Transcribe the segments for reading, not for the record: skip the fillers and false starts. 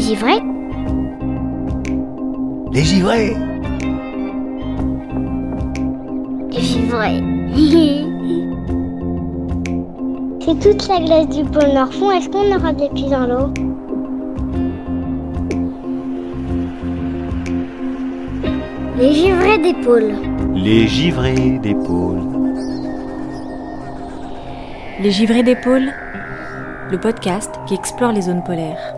givrés. Les givrés. Les givrés. Si toute la glace du pôle Nord fond, est-ce qu'on aura des pieds dans l'eau? Les givrés des pôles. Les givrés des pôles. Les givrés des pôles, le podcast qui explore les zones polaires.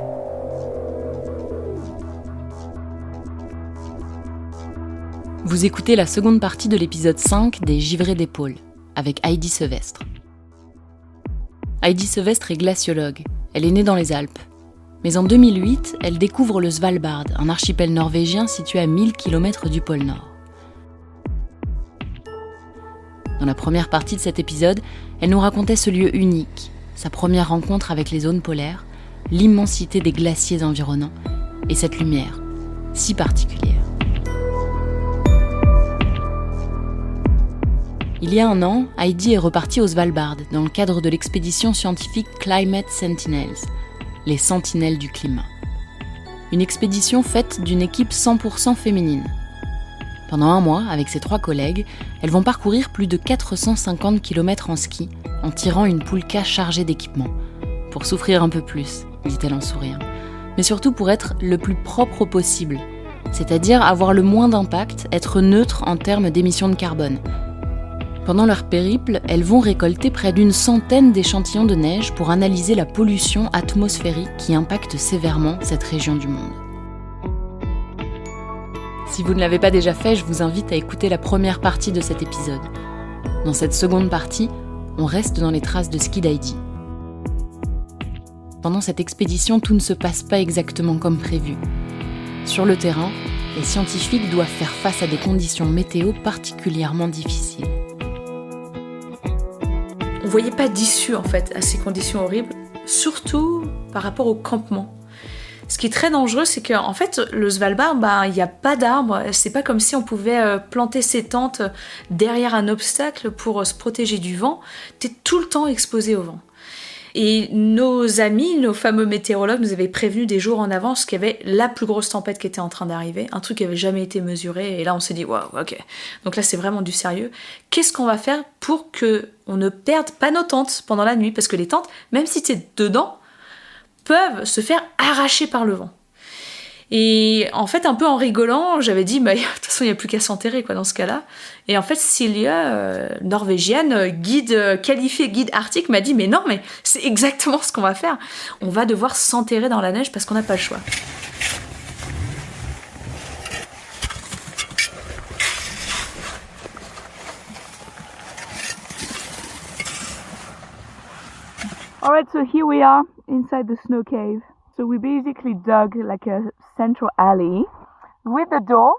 Vous écoutez la seconde partie de l'épisode 5 des Givrés des pôles, avec Heidi Sevestre. Heidi Sevestre est glaciologue. Elle est née dans les Alpes. Mais en 2008, elle découvre le Svalbard, un archipel norvégien situé à 1000 km du pôle Nord. Dans la première partie de cet épisode, elle nous racontait ce lieu unique, sa première rencontre avec les zones polaires, l'immensité des glaciers environnants et cette lumière si particulière. Il y a un an, Heidi est repartie au Svalbard dans le cadre de l'expédition scientifique Climate Sentinels, les sentinelles du climat. Une expédition faite d'une équipe 100% féminine. Pendant un mois, avec ses 3 collègues, elles vont parcourir plus de 450 km en ski en tirant une poulka chargée d'équipements. Pour souffrir un peu plus, dit-elle en souriant. Mais surtout pour être le plus propre possible, c'est-à-dire avoir le moins d'impact, être neutre en termes d'émissions de carbone. Pendant leur périple, elles vont récolter près d'une centaine d'échantillons de neige pour analyser la pollution atmosphérique qui impacte sévèrement cette région du monde. Si vous ne l'avez pas déjà fait, je vous invite à écouter la première partie de cet épisode. Dans cette seconde partie, on reste dans les traces de ski d'Heidi. Pendant cette expédition, tout ne se passe pas exactement comme prévu. Sur le terrain, les scientifiques doivent faire face à des conditions météo particulièrement difficiles. On voyait pas d'issue en fait à ces conditions horribles, surtout par rapport au campement. Ce qui est très dangereux, c'est qu'en fait, le Svalbard, il n'y a pas d'arbres. C'est pas comme si on pouvait planter ses tentes derrière un obstacle pour se protéger du vent. T'es tout le temps exposé au vent. Et nos amis, nos fameux météorologues, nous avaient prévenu des jours en avance qu'il y avait la plus grosse tempête qui était en train d'arriver, un truc qui n'avait jamais été mesuré. Et là, on s'est dit, waouh, ok. Donc là, c'est vraiment du sérieux. Qu'est-ce qu'on va faire pour qu'on ne perde pas nos tentes pendant la nuit? Parce que les tentes, même si t'es dedans, peuvent se faire arracher par le vent. Et en fait, un peu en rigolant, j'avais dit, de toute façon, il n'y a plus qu'à s'enterrer dans ce cas-là. Et en fait, Silja, norvégienne, qualifiée guide arctique, m'a dit, mais non, mais c'est exactement ce qu'on va faire. On va devoir s'enterrer dans la neige parce qu'on n'a pas le choix. Alright, so here we are inside the snow cave. So we basically dug like a central alley with the door,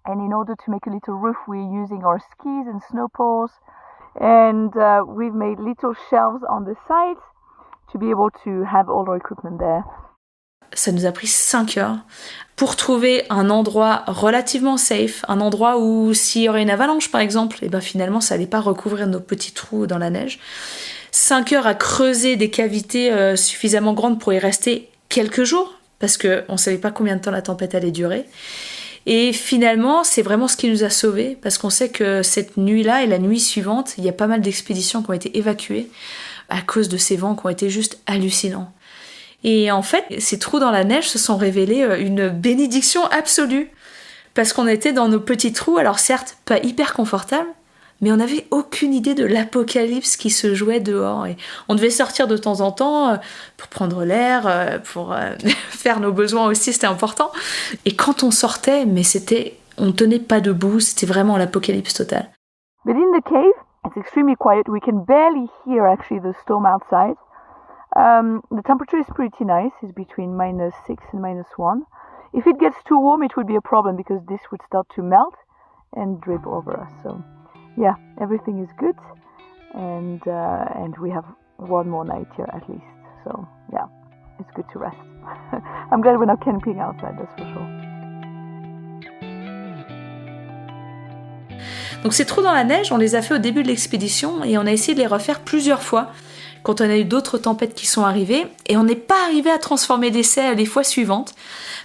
and in order to make a little roof we're using our skis and snow poles, and we've made little shelves on the sides to be able to have all our equipment there. Ça nous a pris 5 heures pour trouver un endroit relativement safe, un endroit où s'il y aurait une avalanche par exemple, et finalement ça allait pas recouvrir nos petits trous dans la neige. 5 heures à creuser des cavités suffisamment grandes pour y rester quelques jours, parce qu'on ne savait pas combien de temps la tempête allait durer. Et finalement, c'est vraiment ce qui nous a sauvés, parce qu'on sait que cette nuit-là et la nuit suivante, il y a pas mal d'expéditions qui ont été évacuées à cause de ces vents qui ont été juste hallucinants. Et en fait, ces trous dans la neige se sont révélés une bénédiction absolue, parce qu'on était dans nos petits trous, alors certes, pas hyper confortables, mais on n'avait aucune idée de l'apocalypse qui se jouait dehors. Et on devait sortir de temps en temps pour prendre l'air, pour faire nos besoins aussi, c'était important. Et quand on sortait, on tenait pas debout, c'était vraiment l'apocalypse totale. But in the cave, it's extremely quiet. We can barely hear actually the storm outside. The temperature is pretty nice. It's between -6 and -1. If it gets too warm, it would be a problem because this would start to melt and drip over us. So yeah, everything is good, and we have one more night here at least. So yeah, it's good to rest. I'm glad we're not camping outside, that's for sure. Donc ces trous dans la neige, on les a fait au début de l'expédition et on a essayé de les refaire plusieurs fois quand on a eu d'autres tempêtes qui sont arrivées, et on n'est pas arrivé à transformer l'essai les fois suivantes,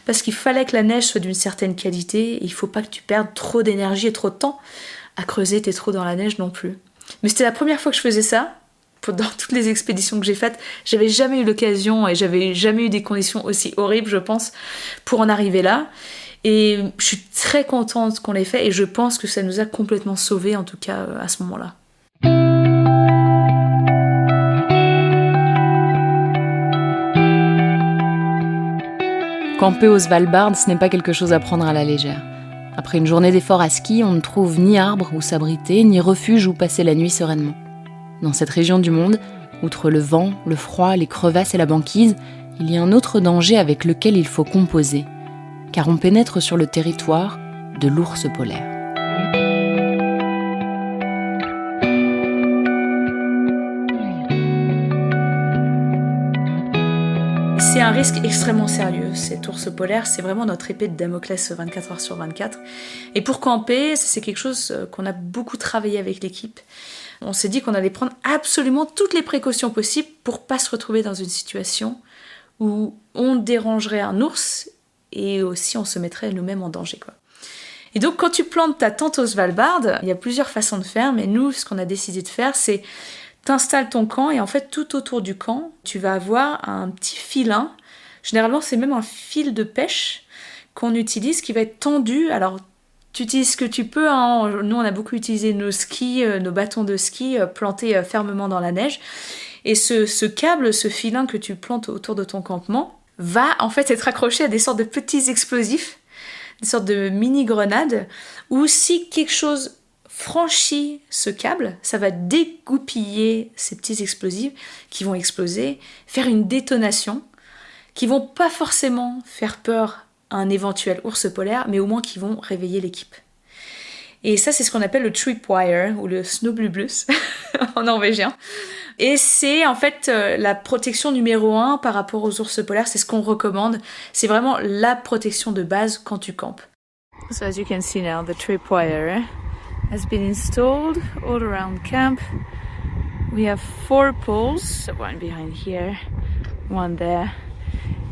parce qu'il fallait que la neige soit d'une certaine qualité, et il faut pas que tu perdes trop d'énergie et trop de temps à creuser tes trous dans la neige non plus. Mais c'était la première fois que je faisais ça. Dans toutes les expéditions que j'ai faites, j'avais jamais eu l'occasion et j'avais jamais eu des conditions aussi horribles, je pense, pour en arriver là. Et je suis très contente qu'on l'ait fait et je pense que ça nous a complètement sauvés, en tout cas à ce moment-là. Camper au Svalbard, ce n'est pas quelque chose à prendre à la légère. Après une journée d'effort à ski, on ne trouve ni arbre où s'abriter, ni refuge où passer la nuit sereinement. Dans cette région du monde, outre le vent, le froid, les crevasses et la banquise, il y a un autre danger avec lequel il faut composer, car on pénètre sur le territoire de l'ours polaire. C'est un risque extrêmement sérieux, cet ours polaire, c'est vraiment notre épée de Damoclès 24 heures sur 24. Et pour camper, c'est quelque chose qu'on a beaucoup travaillé avec l'équipe. On s'est dit qu'on allait prendre absolument toutes les précautions possibles pour pas se retrouver dans une situation où on dérangerait un ours et aussi on se mettrait nous-mêmes en danger, quoi. Et donc quand tu plantes ta tente au Svalbard, il y a plusieurs façons de faire, mais nous, ce qu'on a décidé de faire, c'est t'installes ton camp et en fait tout autour du camp, tu vas avoir un petit filin. Généralement, c'est même un fil de pêche qu'on utilise qui va être tendu. Alors, tu utilises ce que tu peux, hein. Nous, on a beaucoup utilisé nos skis, nos bâtons de ski plantés fermement dans la neige. Et ce câble, ce filin que tu plantes autour de ton campement, va en fait être accroché à des sortes de petits explosifs, des sortes de mini-grenades, où si quelque chose franchit ce câble, ça va dégoupiller ces petits explosifs qui vont exploser, faire une détonation, qui vont pas forcément faire peur un éventuel ours polaire, mais au moins qui vont réveiller l'équipe. Et ça, c'est ce qu'on appelle le tripwire, ou le snöblublus, en norvégien. Et c'est en fait la protection numéro 1 par rapport aux ours polaires, c'est ce qu'on recommande. C'est vraiment la protection de base quand tu campes. So as you can see now, the tripwire has been installed all around camp. We have 4 poles, so one behind here, one there,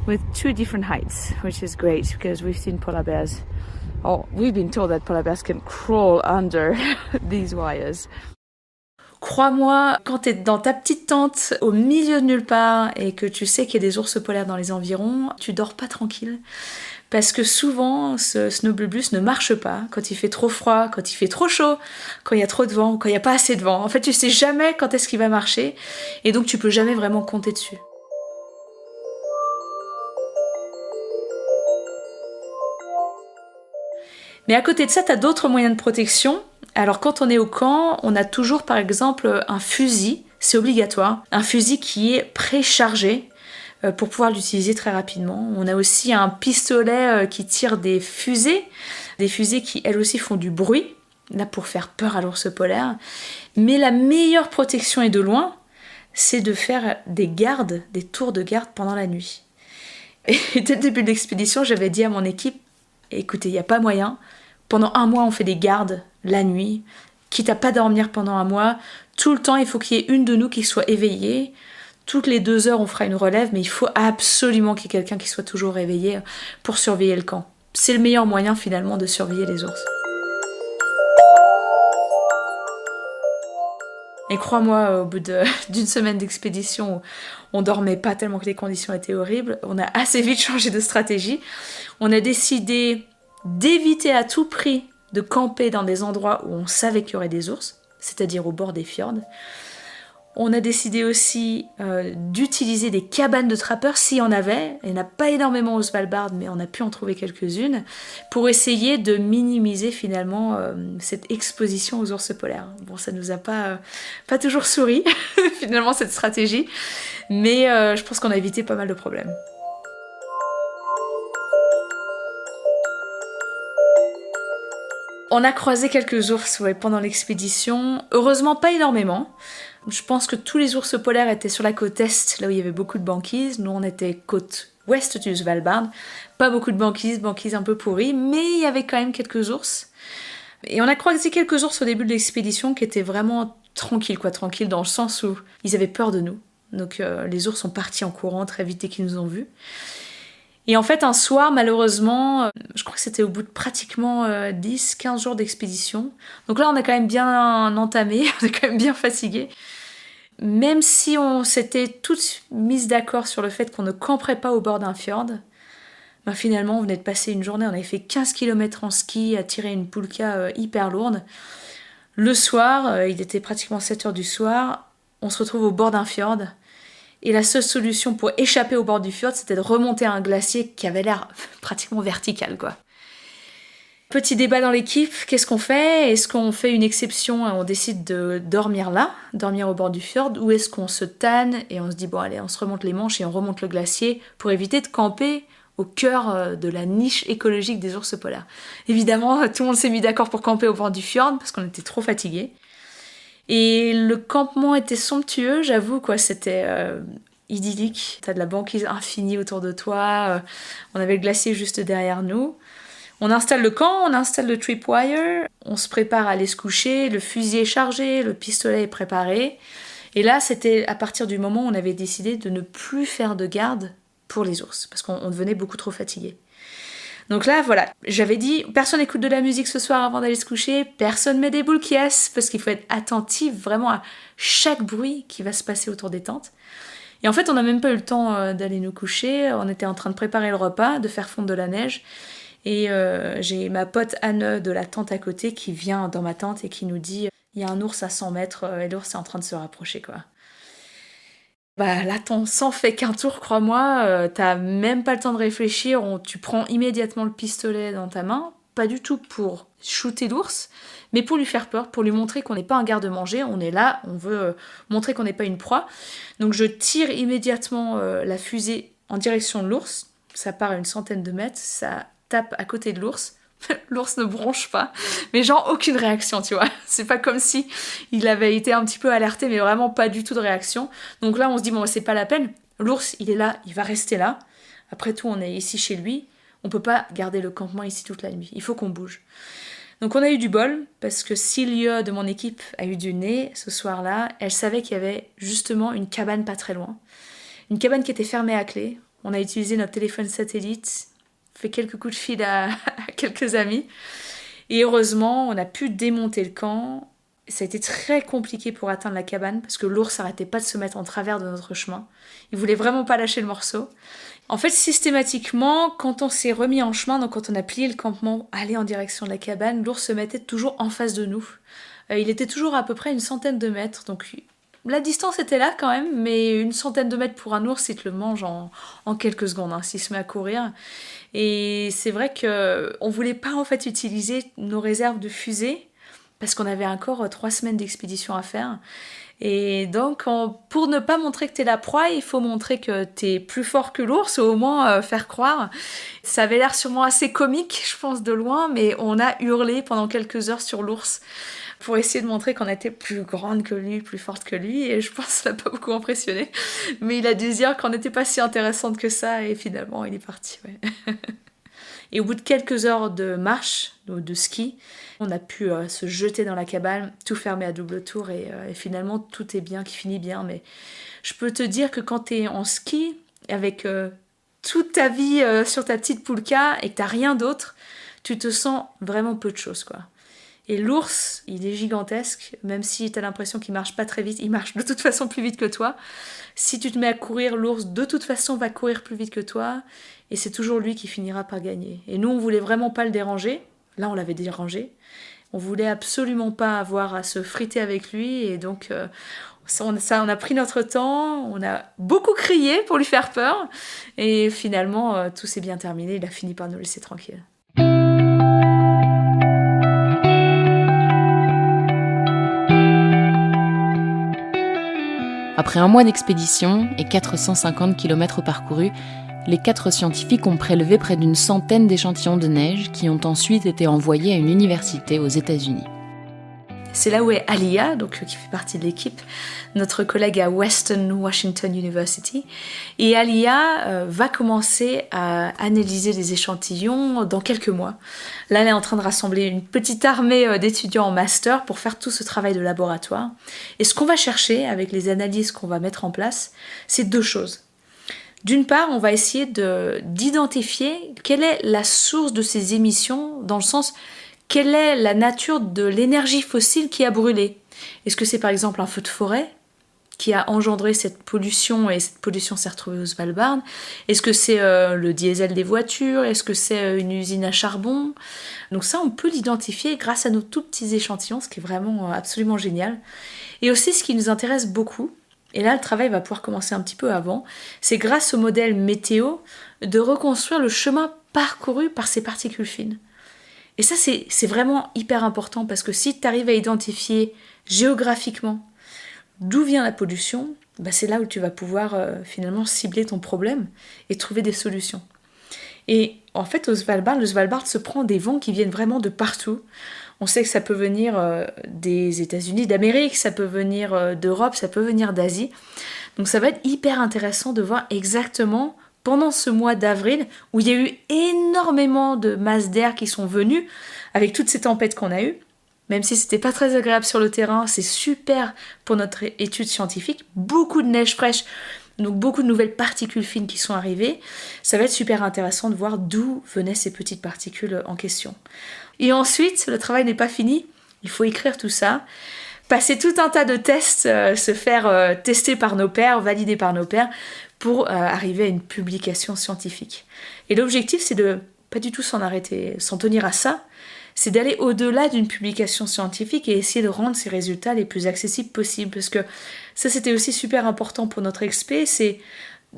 with 2 different heights, which is great because we've seen polar bears. Oh, we've been told that polar bears can crawl under these wires. Crois-moi, quand t'es dans ta petite tente au milieu de nulle part et que tu sais qu'il y a des ours polaires dans les environs, tu dors pas tranquille. Parce que souvent, ce snöblublus ne marche pas quand il fait trop froid, quand il fait trop chaud, quand il y a trop de vent, quand il n'y a pas assez de vent. En fait, tu sais jamais quand est-ce qu'il va marcher et donc tu peux jamais vraiment compter dessus. Mais à côté de ça, tu as d'autres moyens de protection. Alors quand on est au camp, on a toujours par exemple un fusil, c'est obligatoire, un fusil qui est préchargé pour pouvoir l'utiliser très rapidement. On a aussi un pistolet qui tire des fusées qui elles aussi font du bruit, là pour faire peur à l'ours polaire. Mais la meilleure protection et de loin, c'est de faire des gardes, des tours de garde pendant la nuit. Et dès le début de l'expédition, j'avais dit à mon équipe, écoutez, il n'y a pas moyen, pendant 1 mois on fait des gardes la nuit, quitte à pas dormir pendant 1 mois, tout le temps il faut qu'il y ait une de nous qui soit éveillée. Toutes les 2 heures, on fera une relève, mais il faut absolument qu'il y ait quelqu'un qui soit toujours réveillé pour surveiller le camp. C'est le meilleur moyen, finalement, de surveiller les ours. Et crois-moi, au bout d'une semaine d'expédition où on dormait pas tellement que les conditions étaient horribles, on a assez vite changé de stratégie. On a décidé d'éviter à tout prix de camper dans des endroits où on savait qu'il y aurait des ours, c'est-à-dire au bord des fjords. On a décidé aussi d'utiliser des cabanes de trappeurs s'il y en avait. Il n'y en a pas énormément au Svalbard, mais on a pu en trouver quelques-unes, pour essayer de minimiser finalement cette exposition aux ours polaires. Bon, ça nous a pas toujours souri, finalement, cette stratégie, mais je pense qu'on a évité pas mal de problèmes. On a croisé quelques ours pendant l'expédition, heureusement pas énormément. Je pense que tous les ours polaires étaient sur la côte est, là où il y avait beaucoup de banquises. Nous, on était côte ouest du Svalbard. Pas beaucoup de banquises un peu pourries, mais il y avait quand même quelques ours. Et on a croisé quelques ours au début de l'expédition qui étaient vraiment tranquilles dans le sens où ils avaient peur de nous. Donc les ours sont partis en courant très vite dès qu'ils nous ont vus. Et en fait, un soir, malheureusement, je crois que c'était au bout de pratiquement 10-15 jours d'expédition. Donc là, on a quand même bien entamé, on est quand même bien fatigué. Même si on s'était toutes mises d'accord sur le fait qu'on ne camperait pas au bord d'un fjord, ben finalement, on venait de passer une journée, on avait fait 15 km en ski, à tirer une poulka hyper lourde. Le soir, il était pratiquement 7h du soir, on se retrouve au bord d'un fjord. Et la seule solution pour échapper au bord du fjord, c'était de remonter un glacier qui avait l'air pratiquement vertical, quoi. Petit débat dans l'équipe, qu'est-ce qu'on fait ? Est-ce qu'on fait une exception et on décide de dormir là, dormir au bord du fjord, ou est-ce qu'on se tanne et on se dit bon allez, on se remonte les manches et on remonte le glacier pour éviter de camper au cœur de la niche écologique des ours polaires. Évidemment, tout le monde s'est mis d'accord pour camper au bord du fjord parce qu'on était trop fatigués. Et le campement était somptueux, j'avoue, quoi. C'était idyllique. T'as de la banquise infinie autour de toi. On avait le glacier juste derrière nous. On installe le camp, on installe le tripwire. On se prépare à aller se coucher. Le fusil est chargé, le pistolet est préparé. Et là, c'était à partir du moment où on avait décidé de ne plus faire de garde pour les ours. Parce qu'on devenait beaucoup trop fatigués. Donc là, voilà, j'avais dit, personne écoute de la musique ce soir avant d'aller se coucher, personne met des boules qui est, parce qu'il faut être attentif vraiment à chaque bruit qui va se passer autour des tentes. Et en fait, on n'a même pas eu le temps d'aller nous coucher, on était en train de préparer le repas, de faire fondre de la neige, et j'ai ma pote Anne de la tente à côté qui vient dans ma tente et qui nous dit, il y a un ours à 100 mètres et l'ours est en train de se rapprocher, quoi. Bah là, ton sang fait qu'un tour, crois-moi, t'as même pas le temps de réfléchir, tu prends immédiatement le pistolet dans ta main, pas du tout pour shooter l'ours, mais pour lui faire peur, pour lui montrer qu'on n'est pas un garde-manger, on est là, on veut montrer qu'on n'est pas une proie. Donc je tire immédiatement la fusée en direction de l'ours, ça part à une centaine de mètres, ça tape à côté de l'ours, l'ours ne bronche pas, mais genre aucune réaction, tu vois. C'est pas comme si il avait été un petit peu alerté, mais vraiment pas du tout de réaction. Donc là, on se dit, bon, c'est pas la peine. L'ours, il est là, il va rester là. Après tout, on est ici chez lui. On peut pas garder le campement ici toute la nuit. Il faut qu'on bouge. Donc on a eu du bol, parce que Celia de mon équipe a eu du nez ce soir-là. Elle savait qu'il y avait justement une cabane pas très loin. Une cabane qui était fermée à clé. On a utilisé notre téléphone satellite, fait quelques coups de fil à quelques amis. Et heureusement, on a pu démonter le camp. Ça a été très compliqué pour atteindre la cabane parce que l'ours n'arrêtait pas de se mettre en travers de notre chemin. Il voulait vraiment pas lâcher le morceau. En fait, systématiquement, quand on s'est remis en chemin, donc quand on a plié le campement, aller en direction de la cabane, l'ours se mettait toujours en face de nous. Il était toujours à peu près une centaine de mètres, donc la distance était là quand même, mais une centaine de mètres pour un ours, il te le mange en quelques secondes, hein, s'il se met à courir. Et c'est vrai qu'on voulait pas en fait utiliser nos réserves de fusées, parce qu'on avait encore 3 semaines d'expédition à faire. Et donc, pour ne pas montrer que t'es la proie, il faut montrer que t'es plus fort que l'ours, ou au moins faire croire. Ça avait l'air sûrement assez comique, je pense, de loin, mais on a hurlé pendant quelques heures sur l'ours pour essayer de montrer qu'on était plus grande que lui, plus forte que lui, et je pense que ça l'a pas beaucoup impressionné. Mais il a dû se dire qu'on n'était pas si intéressante que ça, et finalement, il est parti, ouais. Et au bout de quelques heures de marche, de ski, on a pu se jeter dans la cabane, tout fermer à double tour, et finalement, tout est bien, qui finit bien. Mais je peux te dire que quand t'es en ski, avec toute ta vie sur ta petite poulka, et que t'as rien d'autre, tu te sens vraiment peu de choses, quoi. Et l'ours, il est gigantesque, même si t'as l'impression qu'il marche pas très vite, il marche de toute façon plus vite que toi. Si tu te mets à courir, l'ours de toute façon va courir plus vite que toi, et c'est toujours lui qui finira par gagner. Et nous, on voulait vraiment pas le déranger, là on l'avait dérangé, on voulait absolument pas avoir à se friter avec lui, et donc on a pris notre temps, on a beaucoup crié pour lui faire peur, et finalement tout s'est bien terminé, il a fini par nous laisser tranquilles. Après un mois d'expédition et 450 km parcourus, les 4 scientifiques ont prélevé près d'une centaine d'échantillons de neige qui ont ensuite été envoyés à une université aux États-Unis. C'est là où est Alia, donc qui fait partie de l'équipe, notre collègue à Western Washington University. Et Alia va commencer à analyser les échantillons dans quelques mois. Là, elle est en train de rassembler une petite armée d'étudiants en master pour faire tout ce travail de laboratoire. Et ce qu'on va chercher avec les analyses qu'on va mettre en place, c'est deux choses. D'une part, on va essayer d'identifier quelle est la source de ces émissions, dans le sens, quelle est la nature de l'énergie fossile qui a brûlé. Est-ce que c'est par exemple un feu de forêt qui a engendré cette pollution et cette pollution s'est retrouvée au Svalbard? Est-ce que c'est le diesel des voitures? Est-ce que c'est une usine à charbon? Donc ça, on peut l'identifier grâce à nos tout petits échantillons, ce qui est vraiment absolument génial. Et aussi, ce qui nous intéresse beaucoup, et là, le travail va pouvoir commencer un petit peu avant, c'est grâce au modèle météo de reconstruire le chemin parcouru par ces particules fines. Et ça, c'est vraiment hyper important parce que si tu arrives à identifier géographiquement d'où vient la pollution, c'est là où tu vas pouvoir finalement cibler ton problème et trouver des solutions. Et en fait, le Svalbard se prend des vents qui viennent vraiment de partout. On sait que ça peut venir des États-Unis d'Amérique, ça peut venir d'Europe, ça peut venir d'Asie. Donc ça va être hyper intéressant de voir exactement, pendant ce mois d'avril, où il y a eu énormément de masses d'air qui sont venues, avec toutes ces tempêtes qu'on a eues, même si c'était pas très agréable sur le terrain, c'est super pour notre étude scientifique, beaucoup de neige fraîche, donc beaucoup de nouvelles particules fines qui sont arrivées. Ça va être super intéressant de voir d'où venaient ces petites particules en question. Et ensuite, le travail n'est pas fini, il faut écrire tout ça, passer tout un tas de tests, se faire tester par nos pairs, valider par nos pairs, pour arriver à une publication scientifique. Et l'objectif, c'est de pas du tout s'en arrêter, s'en tenir à ça, c'est d'aller au-delà d'une publication scientifique et essayer de rendre ces résultats les plus accessibles possibles. Parce que ça, c'était aussi super important pour notre expé, c'est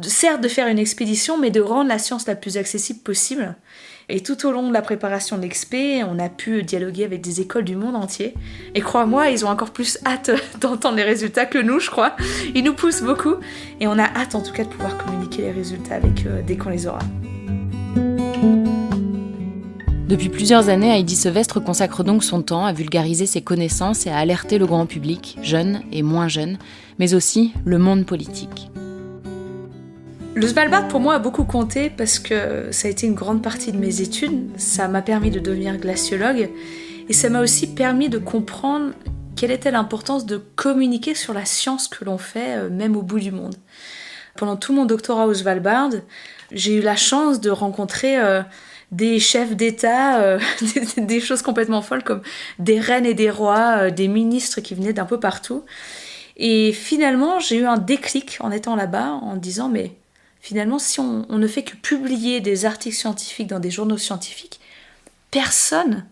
certes de faire une expédition, mais de rendre la science la plus accessible possible. Et tout au long de la préparation de l'expé, on a pu dialoguer avec des écoles du monde entier. Et crois-moi, ils ont encore plus hâte d'entendre les résultats que nous, je crois. Ils nous poussent beaucoup. Et on a hâte en tout cas de pouvoir communiquer les résultats avec eux dès qu'on les aura. Depuis plusieurs années, Heidi Sevestre consacre donc son temps à vulgariser ses connaissances et à alerter le grand public, jeune et moins jeune, mais aussi le monde politique. Le Svalbard pour moi a beaucoup compté parce que ça a été une grande partie de mes études, ça m'a permis de devenir glaciologue et ça m'a aussi permis de comprendre quelle était l'importance de communiquer sur la science que l'on fait, même au bout du monde. Pendant tout mon doctorat au Svalbard, j'ai eu la chance de rencontrer des chefs d'État, des choses complètement folles comme des reines et des rois, des ministres qui venaient d'un peu partout. Et finalement, j'ai eu un déclic en étant là-bas, en disant mais finalement, si on ne fait que publier des articles scientifiques dans des journaux scientifiques, personne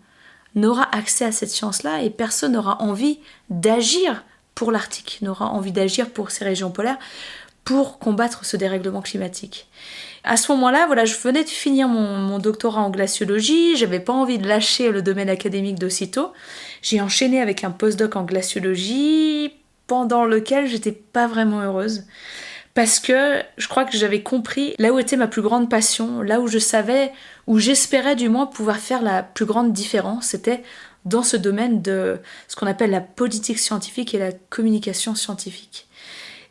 n'aura accès à cette science-là et personne n'aura envie d'agir pour l'Arctique, n'aura envie d'agir pour ces régions polaires, pour combattre ce dérèglement climatique. À ce moment-là, je venais de finir mon doctorat en glaciologie, j'avais pas envie de lâcher le domaine académique d'aussitôt. J'ai enchaîné avec un postdoc en glaciologie, pendant lequel j'étais pas vraiment heureuse. Parce que je crois que j'avais compris là où était ma plus grande passion, là où je savais, où j'espérais du moins pouvoir faire la plus grande différence, c'était dans ce domaine de ce qu'on appelle la politique scientifique et la communication scientifique.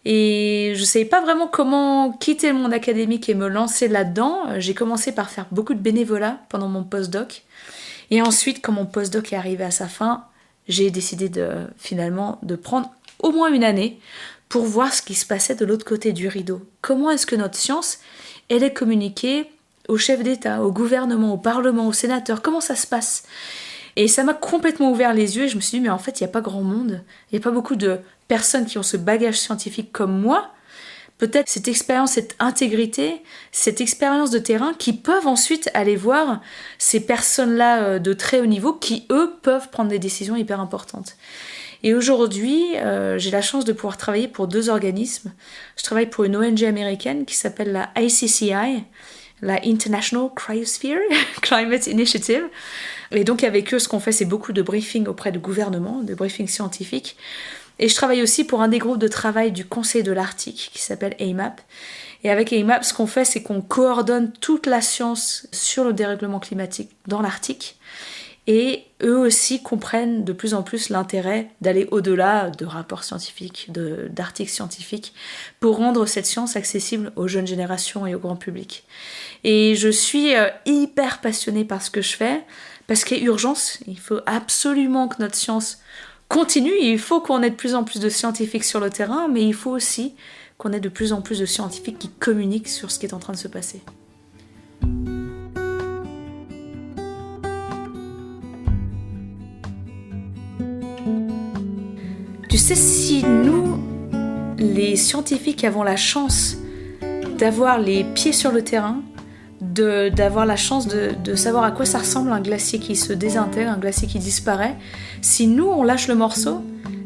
Et je ne savais pas vraiment comment quitter le monde académique et me lancer là-dedans. J'ai commencé par faire beaucoup de bénévolat pendant mon postdoc. Et ensuite, quand mon postdoc est arrivé à sa fin, j'ai décidé finalement de prendre au moins une année pour voir ce qui se passait de l'autre côté du rideau. Comment est-ce que notre science, elle est communiquée aux chefs d'État, au gouvernement, au Parlement, aux sénateurs? Comment ça se passe? Et ça m'a complètement ouvert les yeux et je me suis dit, mais en fait, il n'y a pas grand monde. Il n'y a pas beaucoup de personnes qui ont ce bagage scientifique comme moi. Peut-être cette expérience, cette intégrité, cette expérience de terrain qui peuvent ensuite aller voir ces personnes-là de très haut niveau qui, eux, peuvent prendre des décisions hyper importantes. Et aujourd'hui, j'ai la chance de pouvoir travailler pour 2 organismes. Je travaille pour une ONG américaine qui s'appelle la ICCI, la International Cryosphere Climate Initiative. Et donc avec eux, ce qu'on fait, c'est beaucoup de briefings auprès du gouvernement, de briefings scientifiques. Et je travaille aussi pour un des groupes de travail du Conseil de l'Arctique qui s'appelle AMAP. Et avec AMAP, ce qu'on fait, c'est qu'on coordonne toute la science sur le dérèglement climatique dans l'Arctique. Et eux aussi comprennent de plus en plus l'intérêt d'aller au-delà de rapports scientifiques, d'articles scientifiques, pour rendre cette science accessible aux jeunes générations et au grand public. Et je suis hyper passionnée par ce que je fais, parce qu'il y a urgence. Il faut absolument que notre science continue. Il faut qu'on ait de plus en plus de scientifiques sur le terrain, mais il faut aussi qu'on ait de plus en plus de scientifiques qui communiquent sur ce qui est en train de se passer. Tu sais, si nous, les scientifiques, avons la chance d'avoir les pieds sur le terrain, d'avoir la chance de savoir à quoi ça ressemble un glacier qui se désintègre, un glacier qui disparaît, si nous, on lâche le morceau,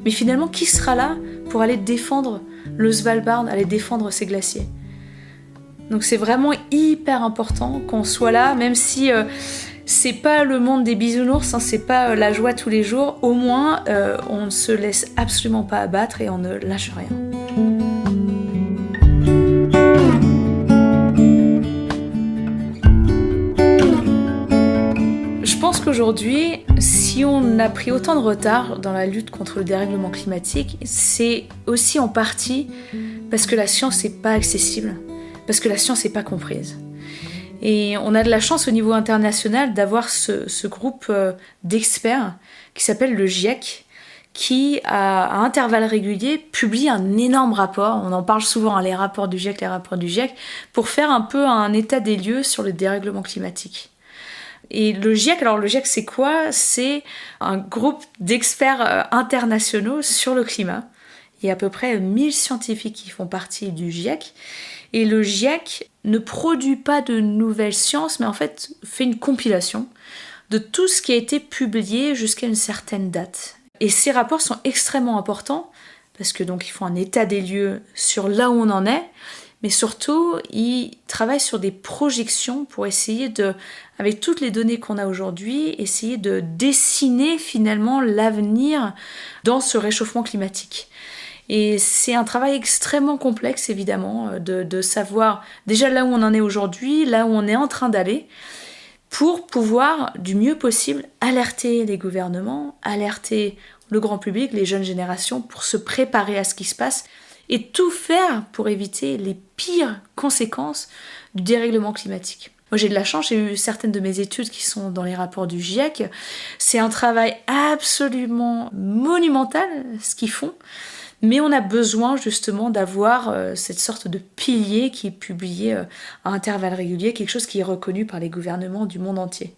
mais finalement, qui sera là pour aller défendre le Svalbard, aller défendre ces glaciers? Donc c'est vraiment hyper important qu'on soit là, même si c'est pas le monde des bisounours, c'est pas la joie tous les jours, au moins on ne se laisse absolument pas abattre et on ne lâche rien. Je pense qu'aujourd'hui, si on a pris autant de retard dans la lutte contre le dérèglement climatique, c'est aussi en partie parce que la science n'est pas accessible, parce que la science n'est pas comprise. Et on a de la chance au niveau international d'avoir ce groupe d'experts qui s'appelle le GIEC, qui, à intervalles réguliers, publie un énorme rapport. On en parle souvent, les rapports du GIEC, pour faire un peu un état des lieux sur le dérèglement climatique. Et le GIEC, c'est quoi? C'est un groupe d'experts internationaux sur le climat. Il y a à peu près 1000 scientifiques qui font partie du GIEC. Et le GIEC ne produit pas de nouvelles sciences, mais en fait fait une compilation de tout ce qui a été publié jusqu'à une certaine date. Et ces rapports sont extrêmement importants, parce que donc ils font un état des lieux sur là où on en est, mais surtout, ils travaillent sur des projections pour essayer de, avec toutes les données qu'on a aujourd'hui, essayer de dessiner finalement l'avenir dans ce réchauffement climatique. Et c'est un travail extrêmement complexe, évidemment, de savoir déjà là où on en est aujourd'hui, là où on est en train d'aller, pour pouvoir, du mieux possible, alerter les gouvernements, alerter le grand public, les jeunes générations, pour se préparer à ce qui se passe, et tout faire pour éviter les pires conséquences du dérèglement climatique. Moi j'ai de la chance, j'ai eu certaines de mes études qui sont dans les rapports du GIEC. C'est un travail absolument monumental ce qu'ils font, mais on a besoin justement d'avoir cette sorte de pilier qui est publié à intervalles réguliers, quelque chose qui est reconnu par les gouvernements du monde entier.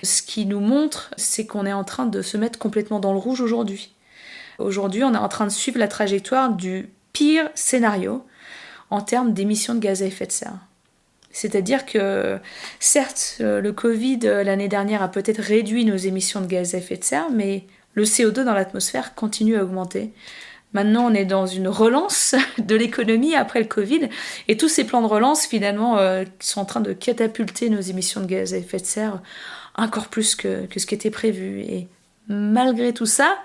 Ce qui nous montre, c'est qu'on est en train de se mettre complètement dans le rouge aujourd'hui. Aujourd'hui, on est en train de suivre la trajectoire du pire scénario en termes d'émissions de gaz à effet de serre. C'est-à-dire que, certes, le Covid l'année dernière a peut-être réduit nos émissions de gaz à effet de serre, mais le CO2 dans l'atmosphère continue à augmenter. Maintenant, on est dans une relance de l'économie après le Covid, et tous ces plans de relance, finalement, sont en train de catapulter nos émissions de gaz à effet de serre encore plus que ce qui était prévu. Et malgré tout ça,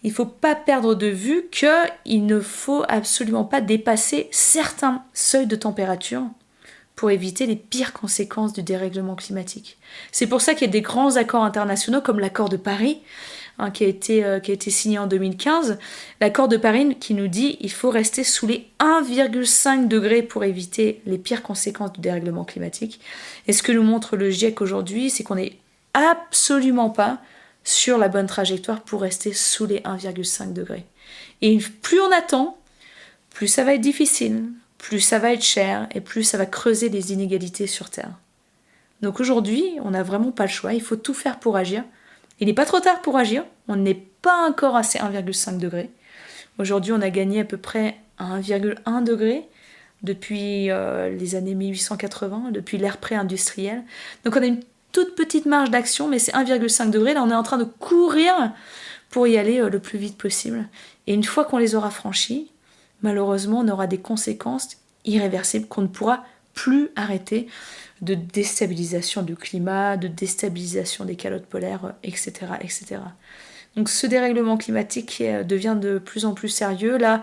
il ne faut pas perdre de vue qu'il ne faut absolument pas dépasser certains seuils de température pour éviter les pires conséquences du dérèglement climatique. C'est pour ça qu'il y a des grands accords internationaux comme l'accord de Paris, qui a été signé en 2015. L'accord de Paris qui nous dit qu'il faut rester sous les 1,5 degrés pour éviter les pires conséquences du dérèglement climatique. Et ce que nous montre le GIEC aujourd'hui, c'est qu'on n'est absolument pas sur la bonne trajectoire pour rester sous les 1,5 degrés. Et plus on attend, plus ça va être difficile, plus ça va être cher et plus ça va creuser les inégalités sur Terre. Donc aujourd'hui, on n'a vraiment pas le choix, il faut tout faire pour agir. Il n'est pas trop tard pour agir, on n'est pas encore à ces 1,5 degrés. Aujourd'hui, on a gagné à peu près 1,1 degré depuis les années 1880, depuis l'ère pré-industrielle. Donc on a une toute petite marge d'action, mais c'est 1,5 degré. Là, on est en train de courir pour y aller le plus vite possible. Et une fois qu'on les aura franchis, malheureusement, on aura des conséquences irréversibles qu'on ne pourra plus arrêter, de déstabilisation du climat, de déstabilisation des calottes polaires, etc., etc. Donc ce dérèglement climatique devient de plus en plus sérieux. Là,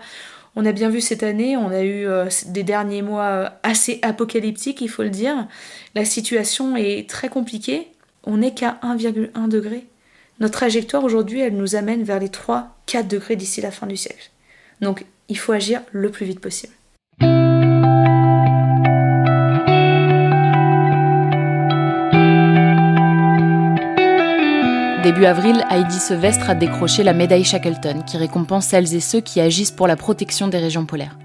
on a bien vu cette année, on a eu des derniers mois assez apocalyptiques, il faut le dire. La situation est très compliquée. on n'est qu'à 1,1 degré. Notre trajectoire aujourd'hui, elle nous amène vers les 3-4 degrés d'ici la fin du siècle. Donc il faut agir le plus vite possible. Début avril, Heidi Sevestre a décroché la médaille Shackleton, qui récompense celles et ceux qui agissent pour la protection des régions polaires.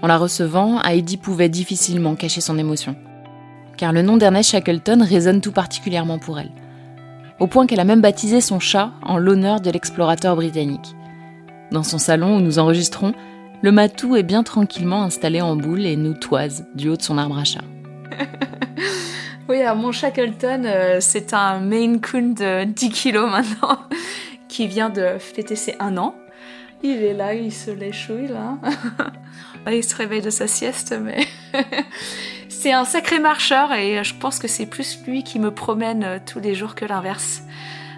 En la recevant, Heidi pouvait difficilement cacher son émotion. Car le nom d'Ernest Shackleton résonne tout particulièrement pour elle. Au point qu'elle a même baptisé son chat en l'honneur de l'explorateur britannique. Dans son salon où nous enregistrons, le matou est bien tranquillement installé en boule et nous toise du haut de son arbre à chat. Oui, alors mon Shackleton, c'est un Maine Coon de 10 kilos maintenant, qui vient de fêter ses 1 an. Il est là, il se l'échouille là. Il se réveille de sa sieste, mais c'est un sacré marcheur et je pense que c'est plus lui qui me promène tous les jours que l'inverse.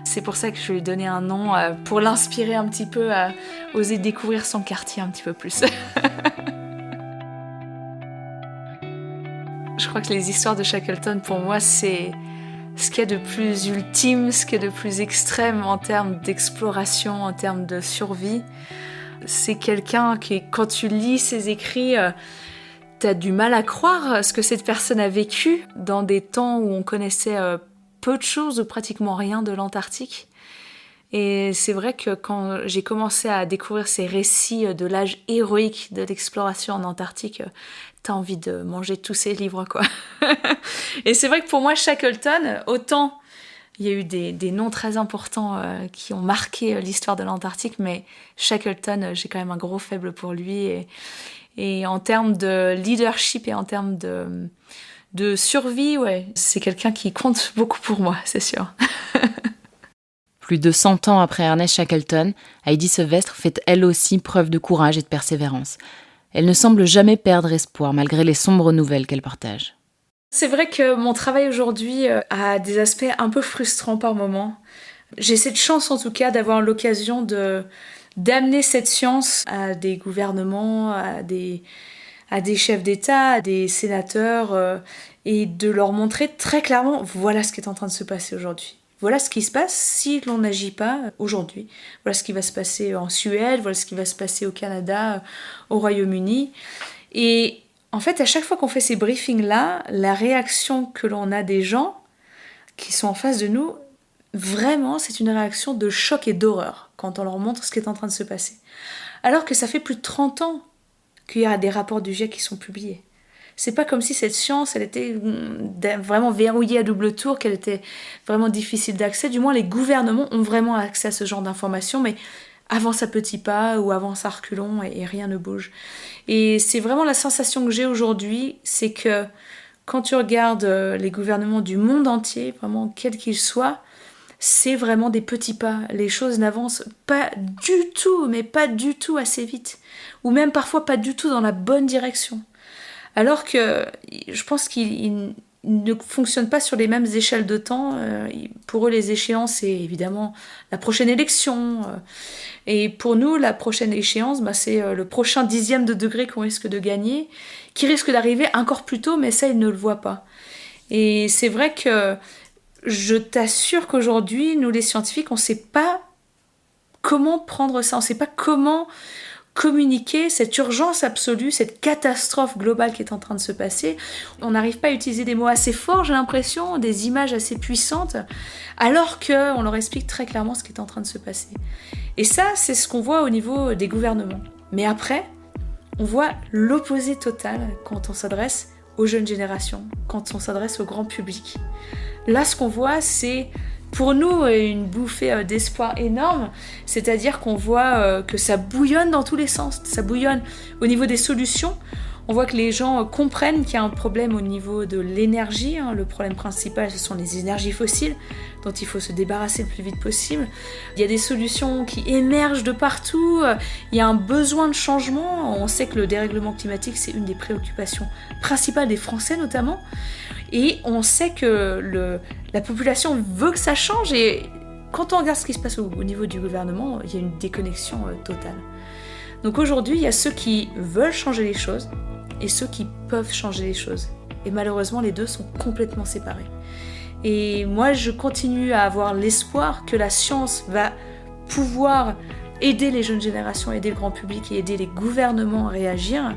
C'est pour ça que je lui ai donné un nom pour l'inspirer un petit peu à oser découvrir son quartier un petit peu plus. Je crois que les histoires de Shackleton, pour moi, c'est ce qu'il y a de plus ultime, ce qu'il y a de plus extrême en termes d'exploration, en termes de survie. C'est quelqu'un qui, quand tu lis ses écrits, t'as du mal à croire ce que cette personne a vécu dans des temps où on connaissait peu de choses ou pratiquement rien de l'Antarctique. Et c'est vrai que quand j'ai commencé à découvrir ces récits de l'âge héroïque de l'exploration en Antarctique, t'as envie de manger tous ces livres, quoi. Et c'est vrai que pour moi, Shackleton, autant il y a eu des noms très importants qui ont marqué l'histoire de l'Antarctique, mais Shackleton, j'ai quand même un gros faible pour lui. Et en termes de leadership et en termes de survie, ouais, c'est quelqu'un qui compte beaucoup pour moi, c'est sûr. Plus de 100 ans après Ernest Shackleton, Heidi Sevestre fait elle aussi preuve de courage et de persévérance. Elle ne semble jamais perdre espoir malgré les sombres nouvelles qu'elle partage. C'est vrai que mon travail aujourd'hui a des aspects un peu frustrants par moments. J'ai cette chance en tout cas d'avoir l'occasion d'amener cette science à des gouvernements, à des chefs d'État, à des sénateurs et de leur montrer très clairement voilà ce qui est en train de se passer aujourd'hui. Voilà ce qui se passe si l'on n'agit pas aujourd'hui. Voilà ce qui va se passer en Suède, voilà ce qui va se passer au Canada, au Royaume-Uni. Et en fait, à chaque fois qu'on fait ces briefings-là, la réaction que l'on a des gens qui sont en face de nous, vraiment, c'est une réaction de choc et d'horreur quand on leur montre ce qui est en train de se passer. Alors que ça fait plus de 30 ans qu'il y a des rapports du GIEC qui sont publiés. C'est pas comme si cette science, elle était vraiment verrouillée à double tour, qu'elle était vraiment difficile d'accès. Du moins, les gouvernements ont vraiment accès à ce genre d'informations, mais avance à petits pas ou avance à reculons et rien ne bouge. Et c'est vraiment la sensation que j'ai aujourd'hui, c'est que quand tu regardes les gouvernements du monde entier, vraiment quels qu'ils soient, c'est vraiment des petits pas. Les choses n'avancent pas du tout, mais pas du tout assez vite. Ou même parfois pas du tout dans la bonne direction. Alors que je pense qu'ils ne fonctionnent pas sur les mêmes échelles de temps. Pour eux, les échéances, c'est évidemment la prochaine élection. Et pour nous, la prochaine échéance, c'est le prochain 10e de degré qu'on risque de gagner, qui risque d'arriver encore plus tôt, mais ça, ils ne le voient pas. Et c'est vrai que je t'assure qu'aujourd'hui, nous les scientifiques, on ne sait pas comment prendre ça, on ne sait pas comment communiquer cette urgence absolue, cette catastrophe globale qui est en train de se passer. On n'arrive pas à utiliser des mots assez forts, j'ai l'impression, des images assez puissantes, alors qu'on leur explique très clairement ce qui est en train de se passer. Et ça, c'est ce qu'on voit au niveau des gouvernements. Mais après, on voit l'opposé total quand on s'adresse aux jeunes générations, quand on s'adresse au grand public. Là, ce qu'on voit, c'est pour nous une bouffée d'espoir énorme, c'est-à-dire qu'on voit que ça bouillonne dans tous les sens, ça bouillonne au niveau des solutions. On voit que les gens comprennent qu'il y a un problème au niveau de l'énergie. Le problème principal, ce sont les énergies fossiles dont il faut se débarrasser le plus vite possible. Il y a des solutions qui émergent de partout. Il y a un besoin de changement. On sait que le dérèglement climatique, c'est une des préoccupations principales des Français notamment. Et on sait que la population veut que ça change. Et quand on regarde ce qui se passe au niveau du gouvernement, il y a une déconnexion totale. Donc aujourd'hui, il y a ceux qui veulent changer les choses et ceux qui peuvent changer les choses. Et malheureusement, les deux sont complètement séparés. Et moi, je continue à avoir l'espoir que la science va pouvoir aider les jeunes générations, aider le grand public et aider les gouvernements à réagir.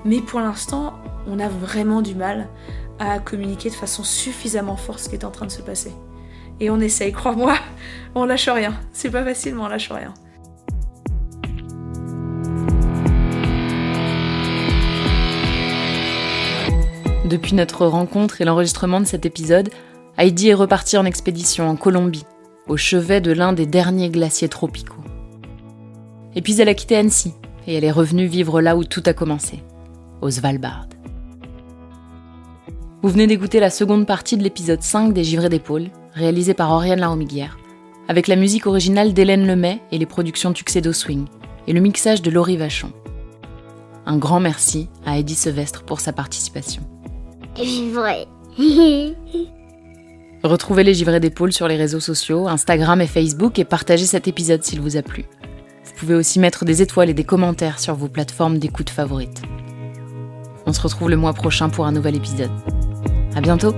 Mais pour l'instant, on a vraiment du mal à communiquer de façon suffisamment forte ce qui est en train de se passer. Et on essaye, crois-moi, on lâche rien. C'est pas facile, mais on lâche rien. Depuis notre rencontre et l'enregistrement de cet épisode, Heidi est repartie en expédition en Colombie, au chevet de l'un des derniers glaciers tropicaux. Et puis elle a quitté Annecy, et elle est revenue vivre là où tout a commencé, au Svalbard. Vous venez d'écouter la seconde partie de l'épisode 5 des Givrés d'épaule, réalisé par Oriane Laromiguière, avec la musique originale d'Hélène Lemay et les productions Tuxedo Swing, et le mixage de Laurie Vachon. Un grand merci à Heidi Sevestre pour sa participation. Givré. Retrouvez les Givrés d'épaule sur les réseaux sociaux, Instagram et Facebook, et partagez cet épisode s'il vous a plu. Vous pouvez aussi mettre des étoiles et des commentaires sur vos plateformes d'écoute favorites. On se retrouve le mois prochain pour un nouvel épisode. À bientôt!